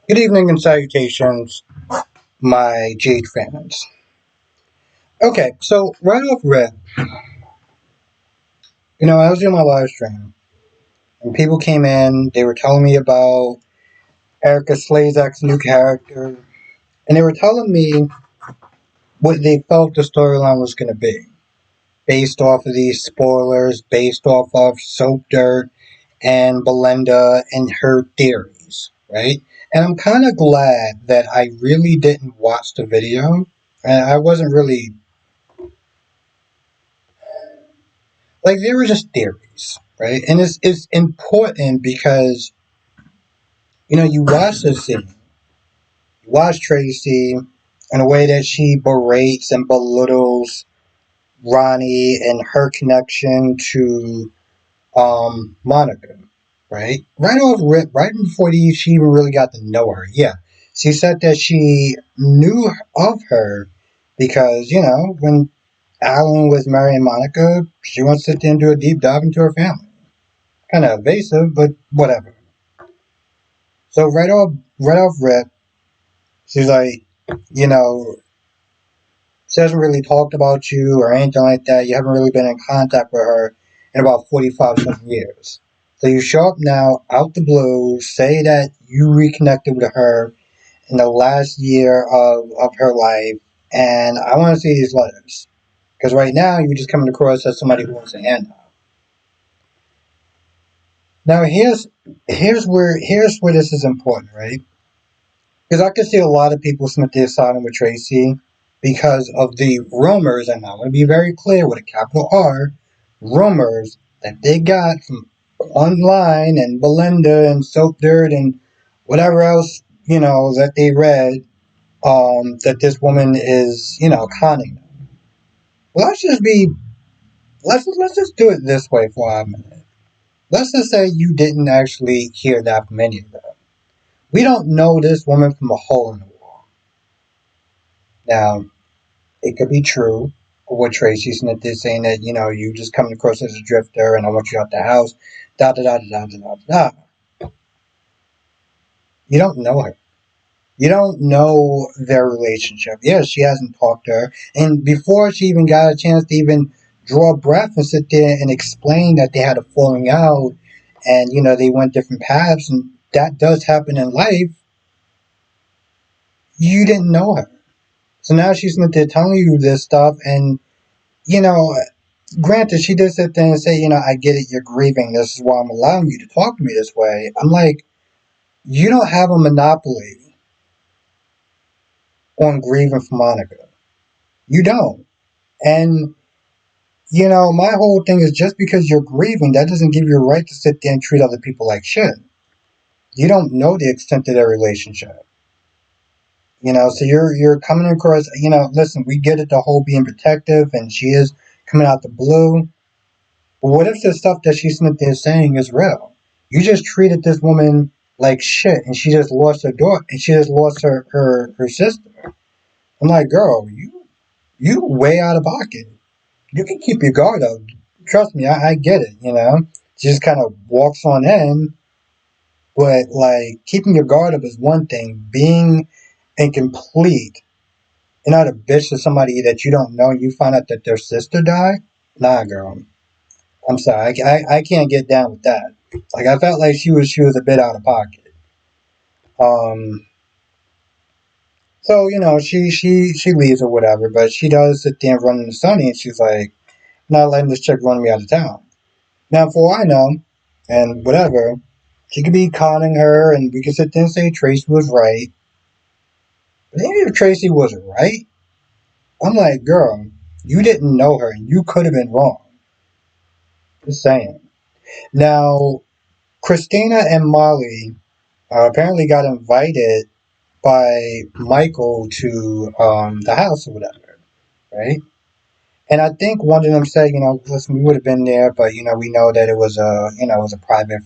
Good evening and salutations, my Jade fans. Okay, so right off rip, I was doing my live stream, and people came in, they were telling me about Erica Slazak's new character, and they were telling me what they felt the storyline was going to be, based off of these spoilers, based off of Soap Dirt and Belinda and her theories, right? And I'm kind of glad that I really didn't watch the video, and I wasn't really like they were just theories, right? And it's important because you watch the scene, you watch Tracy in a way that she berates and belittles Ronnie and her connection to Monica, right? Right off rip, right before she even really got to know her. Yeah, she said that she knew of her because when Alan was marrying Monica, she wants to sit there and do a deep dive into her family. Kind of evasive, but whatever. So right off rip, she's like, you know, she hasn't really talked about you or anything like that. You haven't really been in contact with her in about 45 some years. So you show up now out the blue, say that you reconnected with her in the last year of her life, and I want to see these letters. Because right now you're just coming across as somebody who wants a handout. Now here's where this is important, right? Because I can see a lot of people split their siding with Tracy because of the rumors, and I want to be very clear with a capital R, rumors that they got from online and Belinda and Soap Dirt and whatever else, that they read, that this woman is, conning them. Well, let's just do it this way for a minute. Let's just say you didn't actually hear that from any of them. We don't know this woman from a hole in the wall. Now, it could be true what Tracy Smith is saying that, you just coming across as a drifter and I want you out the house, da da da da da da da. You don't know her. You don't know their relationship. Yes, she hasn't talked to her. And before she even got a chance to even draw a breath and sit there and explain that they had a falling out and, they went different paths and that does happen in life, you didn't know her. So now she's not there telling you this stuff and, you know, granted, she did sit there and say, I get it, you're grieving. This is why I'm allowing you to talk to me this way. I'm like, you don't have a monopoly on grieving for Monica. You don't. And, my whole thing is just because you're grieving, that doesn't give you a right to sit there and treat other people like shit. You don't know the extent of their relationship. So you're coming across, listen, we get it, the whole being protective, and she is coming out the blue. But what if the stuff that she's there saying is real? You just treated this woman like shit, and she just lost her daughter, and she just lost her sister. I'm like, girl, you way out of pocket. You can keep your guard up. Trust me, I get it. She just kind of walks on in, but like keeping your guard up is one thing. Being incomplete, you're not a bitch to somebody that you don't know, and you find out that their sister died. Nah, girl. I'm sorry, I can't get down with that. Like I felt like she was a bit out of pocket. Um, so she leaves or whatever, but she does sit there and run into Sunny, and she's like, not letting this chick run me out of town. Now, for all I know, and whatever, she could be conning her, and we could sit there and say Tracy was right. But even if Tracy wasn't right, I'm like, girl, you didn't know her, and you could have been wrong. Just saying. Now, Christina and Molly apparently got invited by Michael to the house or whatever, right? And I think one of them said, listen, we would have been there, but we know that it was a private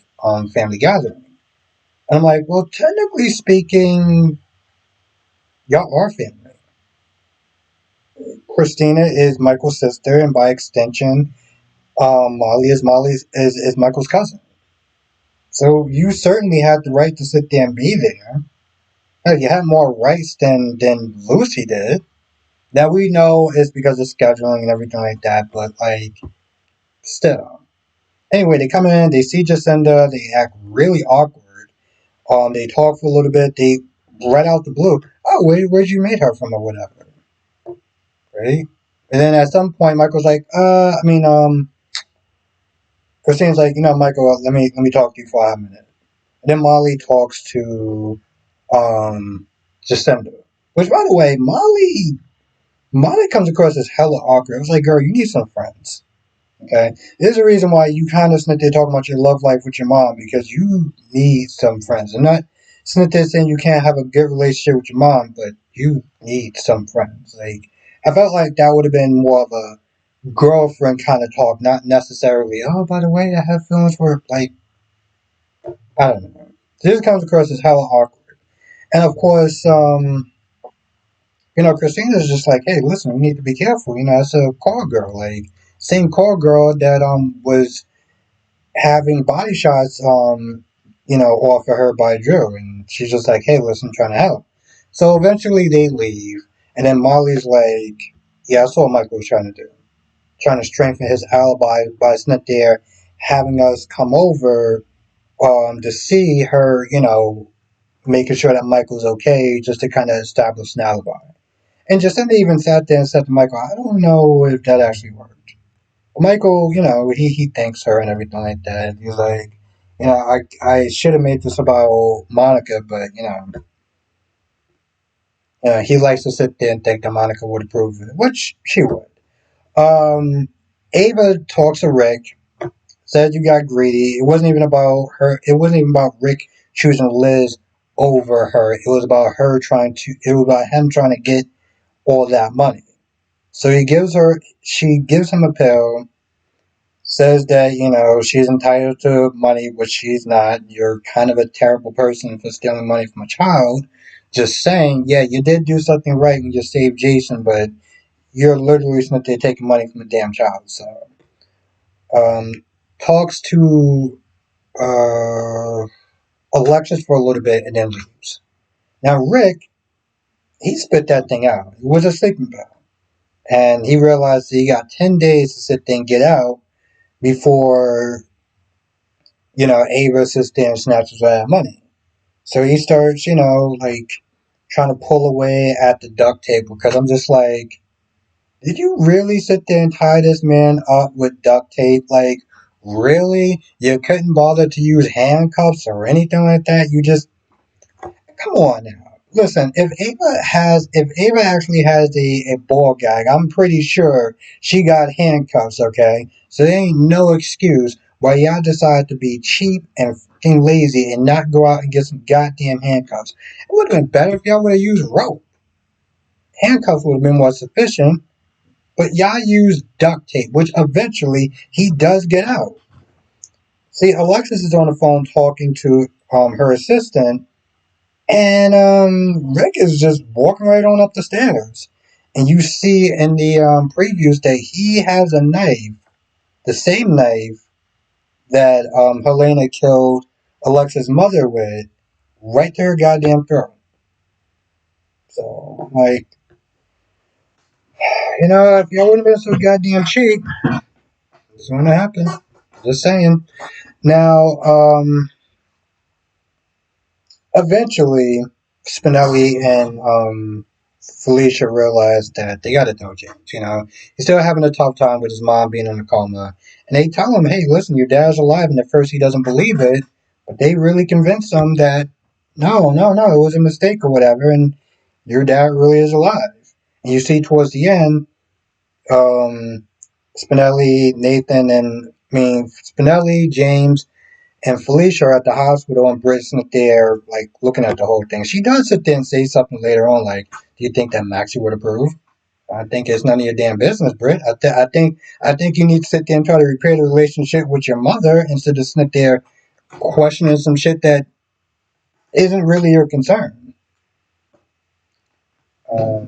family gathering. And I'm like, well, technically speaking, y'all are family. Christina is Michael's sister, and by extension, Molly is Michael's cousin. So you certainly have the right to sit there and be there. You had more rights than Lucy did. Now we know it's because of scheduling and everything like that, but like still. Anyway, they come in, they see Jacinda, they act really awkward. They talk for a little bit, they right out the blue. Oh, where'd you meet her from or whatever, right? And then at some point, Michael's like, Christine's like, Michael, let me talk to you for a minute. And then Molly talks to Jacinda, which by the way, Molly comes across as hella awkward. I was like, girl, you need some friends. Okay, there's a reason why you kind of sit there talking about your love life with your mom because you need some friends. I'm not sitting there saying you can't have a good relationship with your mom, but you need some friends. Like I felt like that would have been more of a girlfriend kind of talk, not necessarily. Oh, by the way, I have feelings for her. Like I don't know. This comes across as hella awkward, and of course, Christina's just like, hey, listen, we need to be careful. It's a call girl, like same call girl that was having body shots, off of her by Drew. And she's just like, hey, listen, I'm trying to help. So eventually they leave. And then Molly's like, yeah, that's what Michael was trying to do. Trying to strengthen his alibi by sitting there having us come over to see her, making sure that Michael's okay just to kind of establish an alibi. And Jacinda even sat there and said to Michael, I don't know if that actually worked. Michael, he thanks her and everything like that. He's like, I should have made this about Monica, but he likes to sit there and think that Monica would approve of it, which she would. Um, Ava talks to Rick, says you got greedy. It wasn't even about her. It wasn't even about Rick choosing Liz over her. It was about her trying to. It was about him trying to get all that money. So he gives her. She gives him a pill, says that, she's entitled to money, which she's not. You're kind of a terrible person for stealing money from a child. Just saying, yeah, you did do something right when you saved Jason, but you're literally not there taking money from a damn child. So, um, talks to uh, Alexis for a little bit and then leaves. Now, Rick, he spit that thing out. It was a sleeping pill. And he realized that he got 10 days to sit there and get out before Ava sits there and snatches all that money. So he starts, like trying to pull away at the duct tape because I'm just like, did you really sit there and tie this man up with duct tape? Like, really? You couldn't bother to use handcuffs or anything like that? You just come on now. Listen, if Ava actually has a ball gag, I'm pretty sure she got handcuffs, okay? So there ain't no excuse why y'all decide to be cheap and fucking lazy and not go out and get some goddamn handcuffs. It would have been better if y'all would have used rope. Handcuffs would have been more sufficient, but y'all used duct tape, which eventually he does get out. See, Alexis is on the phone talking to her assistant. And Rick is just walking right on up the stairs. And you see in the previews that he has a knife, the same knife that Helena killed Alexa's mother with, right to her goddamn throat. So, like, if y'all wouldn't have been so goddamn cheap, it's gonna happen. Just saying. Now, eventually, Spinelli and Felicia realize that they got to tell James. He's still having a tough time with his mom being in a coma, and they tell him, "Hey, listen, your dad's alive." And at first, he doesn't believe it, but they really convince him that no, no, no, it was a mistake or whatever, and your dad really is alive. And you see towards the end, um, Spinelli, James, and Felicia are at the hospital, and Britt's not there, like looking at the whole thing. She does sit there and say something later on, like, "Do you think that Maxie would approve?" I think it's none of your damn business, Britt. I think you need to sit there and try to repair the relationship with your mother instead of sitting there questioning some shit that isn't really your concern. Uh,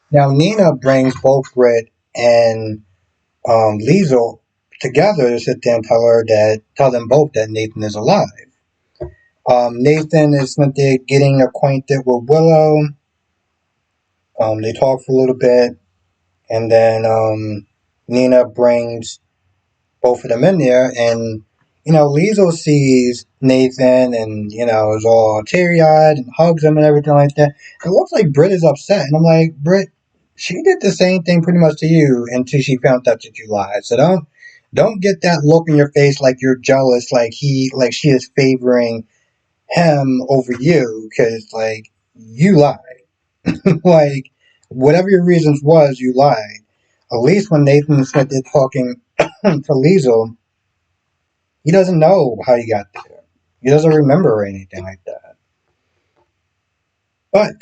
Now Nina brings both Britt and Liesel together to sit there and tell them both that Nathan is alive. Nathan is not there getting acquainted with Willow. They talk for a little bit, and then Nina brings both of them in there, and Liesel sees Nathan, and is all teary eyed and hugs him and everything like that. It looks like Britt is upset, and I'm like, Britt, she did the same thing pretty much to you until she found out that you lied. So don't get that look in your face like you're jealous, like she is favoring him over you, because you lied. Like, whatever your reasons was, you lied. At least when Nathan said they're talking to Liesel, he doesn't know how he got there. He doesn't remember anything like that. But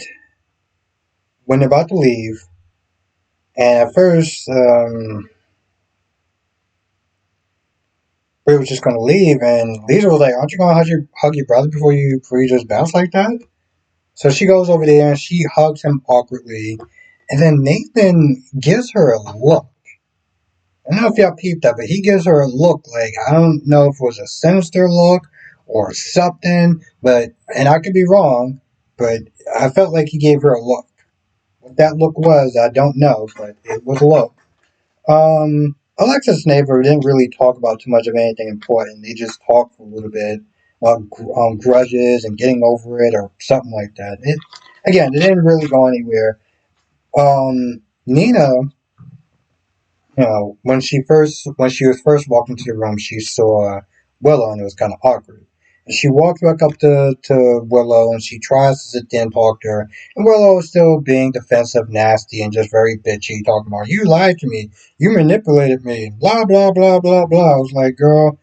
when they're about to leave, and at first, we were just going to leave, and Liesel was like, "Aren't you going to hug your brother before you just bounce like that?" So she goes over there and she hugs him awkwardly, and then Nathan gives her a look. I don't know if y'all peeped that, but he gives her a look like, I don't know if it was a sinister look or something, and I could be wrong, but I felt like he gave her a look. What that look was, I don't know, but it was a look. Alexis and Ava didn't really talk about too much of anything important. They just talked for a little bit about grudges and getting over it or something like that. It didn't really go anywhere. Nina, when she was first walking to the room, she saw Willow, and it was kind of awkward. And she walked back up to Willow, and she tries to sit there and talk to her. And Willow is still being defensive, nasty, and just very bitchy, talking about, "You lied to me, you manipulated me, blah blah blah blah blah." I was like, "Girl,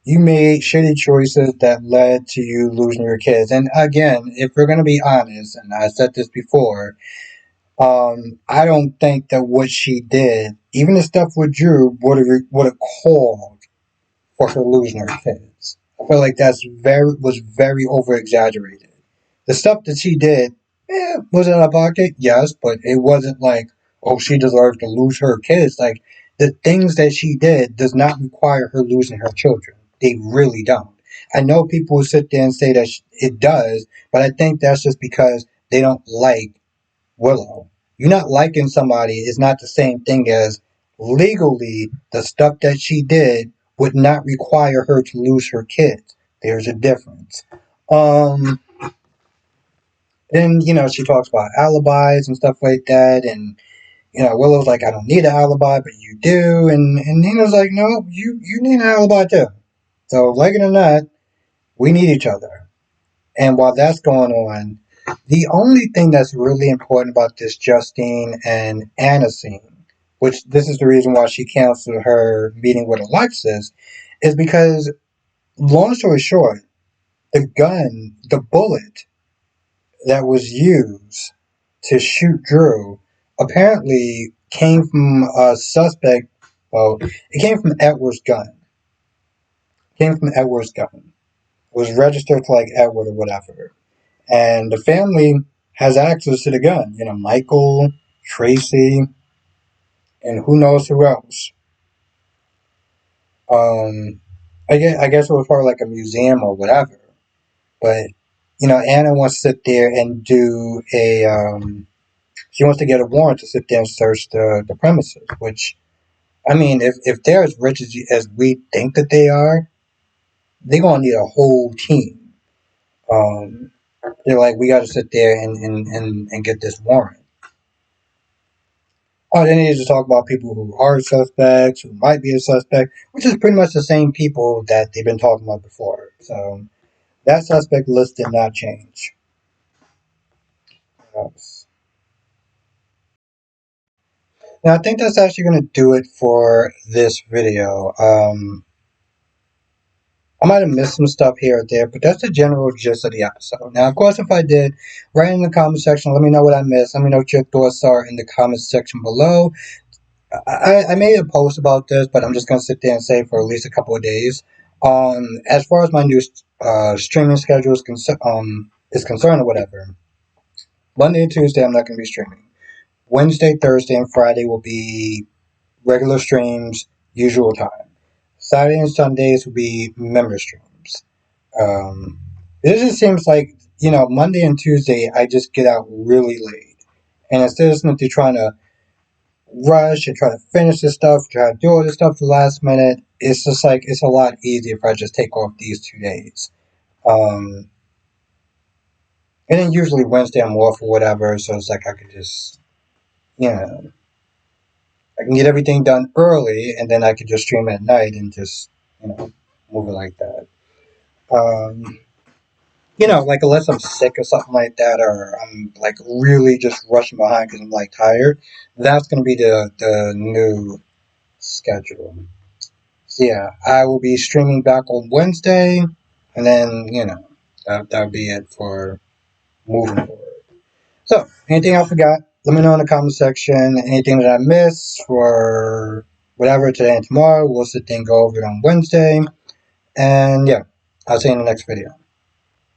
you made shitty choices that led to you losing your kids." And again, if we're gonna be honest, and I said this before, I don't think that what she did, even the stuff with Drew, would have called for her losing her kids. I feel like was very over exaggerated. The stuff that she did, was it out of pocket? Yes, but it wasn't like, oh, she deserved to lose her kids. Like, the things that she did does not require her losing her children. They really don't. I know people will sit there and say that it does, but I think that's just because they don't like Willow. You not liking somebody is not the same thing as legally the stuff that she did would not require her to lose her kids. There's a difference. Um, then she talks about alibis and stuff like that, and Willow's like, "I don't need an alibi, but you do," and Nina's like, "No, you need an alibi too. So like it or not, we need each other." And while that's going on, the only thing that's really important about this Justine and Anna scene, which this is the reason why she canceled her meeting with Alexis, is because, long story short, the bullet that was used to shoot Drew, apparently came from a suspect. Well, it came from Edward's gun. It came from Edward's gun. It was registered to Edward or whatever. And the family has access to the gun. Michael, Tracy, and who knows who else. Um, I guess it was probably like a museum or whatever. But Anna wants to sit there and do a. She wants to get a warrant to sit there and search the premises. Which, I mean, if they're as rich as we think that they are, they're gonna need a whole team. Um, they're like, we got to sit there and get this warrant. Oh, they need to talk about people who are suspects, who might be a suspect, which is pretty much the same people that they've been talking about before. So that suspect list did not change. Yes. Now, I think that's actually going to do it for this video. I might have missed some stuff here or there, but that's the general gist of the episode. Now, of course, if I did, write in the comment section. Let me know what I missed. Let me know what your thoughts are in the comment section below. I made a post about this, but I'm just going to sit there and say for at least a couple of days. As far as my new streaming schedule is concerned or whatever, Monday and Tuesday I'm not going to be streaming. Wednesday, Thursday, and Friday will be regular streams, usual time. Saturday and Sundays will be member streams. It just seems like, Monday and Tuesday I just get out really late. And instead of simply trying to rush and try to finish this stuff, try to do all this stuff the last minute, it's just like it's a lot easier if I just take off these 2 days. Um, and then usually Wednesday I'm off or whatever, so it's like I could just, you know, I can get everything done early and then I could just stream at night and just, move it like that. Um, like unless I'm sick or something like that, or I'm like really just rushing behind because I'm like tired, that's gonna be the new schedule. So yeah, I will be streaming back on Wednesday, and then that'll be it for moving forward. So anything I forgot, let me know in the comment section. Anything that I missed for whatever today and tomorrow, we'll sit and go over it on Wednesday. And yeah, I'll see you in the next video.